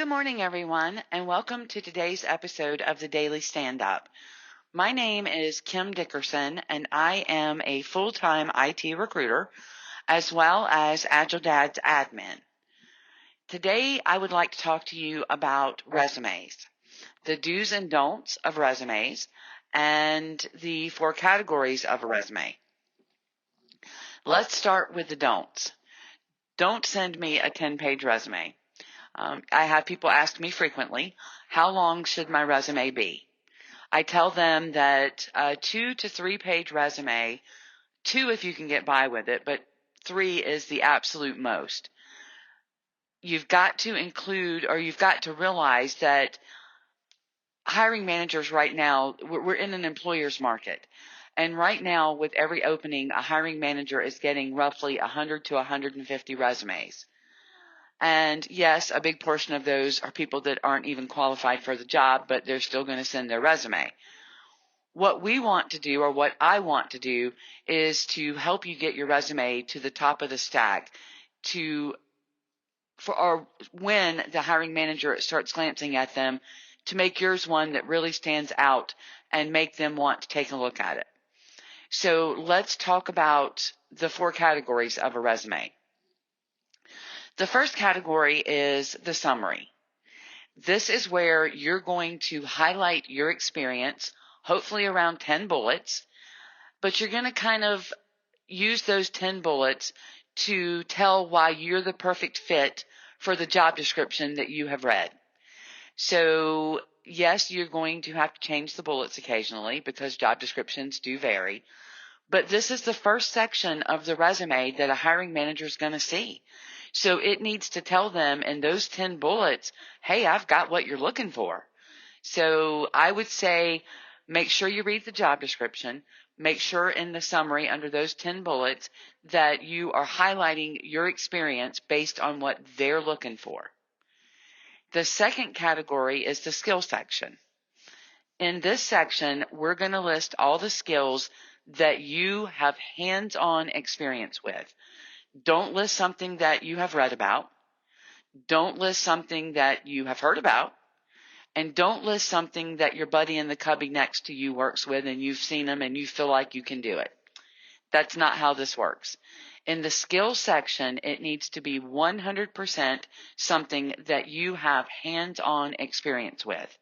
Good morning, everyone, and welcome to today's episode of the Daily Stand-Up. My name is Kim Dickerson, and I am a full-time IT recruiter, as well as AgileDad's admin. Today, I would like to talk to you about resumes, the do's and don'ts of resumes, and the 4 categories of a resume. Let's start with the don'ts. Don't send me a 10-page resume. I have people ask me frequently, how long should my resume be? I tell them that a 2 to 3 page resume, 2 if you can get by with it, but 3 is the absolute most. You've got to include, or you've got to realize that hiring managers right now, we're in an employer's market. And right now, with every opening, a hiring manager is getting roughly 100 to 150 resumes. And yes, a big portion of those are people that aren't even qualified for the job, but they're still going to send their resume. What we want to do, or what I want to do, is to help you get your resume to the top of the stack when the hiring manager starts glancing at them, to make yours one that really stands out and make them want to take a look at it. So let's talk about the 4 categories of a resume. The first category is the summary. This is where you're going to highlight your experience, hopefully around 10 bullets, but you're going to kind of use those 10 bullets to tell why you're the perfect fit for the job description that you have read. So, yes, you're going to have to change the bullets occasionally because job descriptions do vary, but this is the first section of the resume that a hiring manager is going to see. So it needs to tell them in those 10 bullets, hey, I've got what you're looking for. So I would say make sure you read the job description. Make sure in the summary under those 10 bullets that you are highlighting your experience based on what they're looking for. The second category is the skill section. In this section, we're going to list all the skills that you have hands-on experience with. Don't list something that you have read about. Don't list something that you have heard about. And don't list something that your buddy in the cubby next to you works with and you've seen them and you feel like you can do it. That's not how this works. In the skills section, it needs to be 100% something that you have hands-on experience with.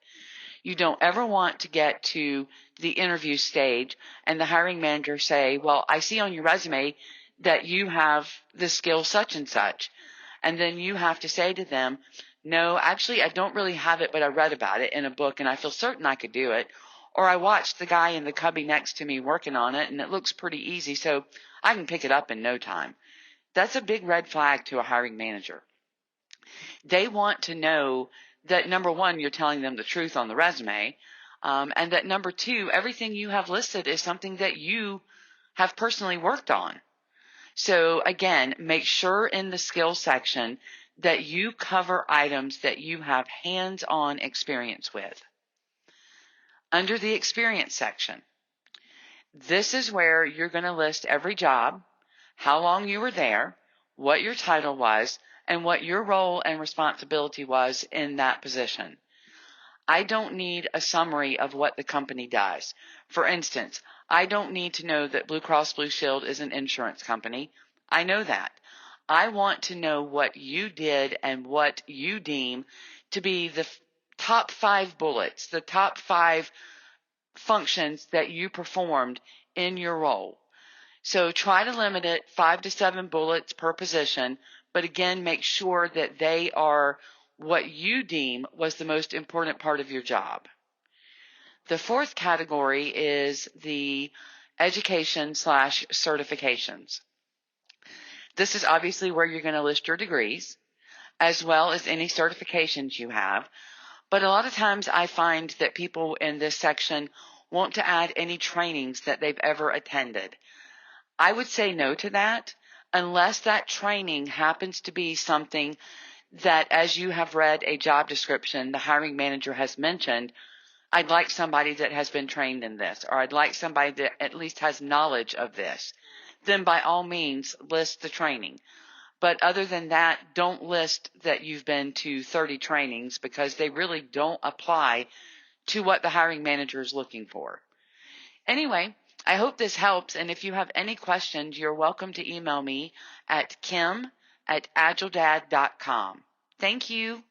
You don't ever want to get to the interview stage and the hiring manager say, well, I see on your resume that you have the skill such and such. And then you have to say to them, no, actually, I don't really have it, but I read about it in a book and I feel certain I could do it. Or I watched the guy in the cubby next to me working on it and it looks pretty easy, so I can pick it up in no time. That's a big red flag to a hiring manager. They want to know that, number one, you're telling them the truth on the resume, and that, number two, everything you have listed is something that you have personally worked on. So again, make sure in the skills section that you cover items that you have hands-on experience with. Under the experience section, this is where you're going to list every job, how long you were there, what your title was, and what your role and responsibility was in that position. I don't need a summary of what the company does. For instance, I don't need to know that Blue Cross Blue Shield is an insurance company. I know that. I want to know what you did and what you deem to be the top 5 bullets, the top 5 functions that you performed in your role. So try to limit it 5 to 7 bullets per position, but again, make sure that they are what you deem was the most important part of your job. The 4th category is the education/certifications. This is obviously where you're going to list your degrees, as well as any certifications you have. But a lot of times I find that people in this section want to add any trainings that they've ever attended. I would say no to that, unless that training happens to be something that, as you have read a job description, the hiring manager has mentioned, I'd like somebody that has been trained in this, or I'd like somebody that at least has knowledge of this. Then by all means, list the training. But other than that, don't list that you've been to 30 trainings because they really don't apply to what the hiring manager is looking for. Anyway, I hope this helps. And if you have any questions, you're welcome to email me at kim@agiledad.com. Thank you.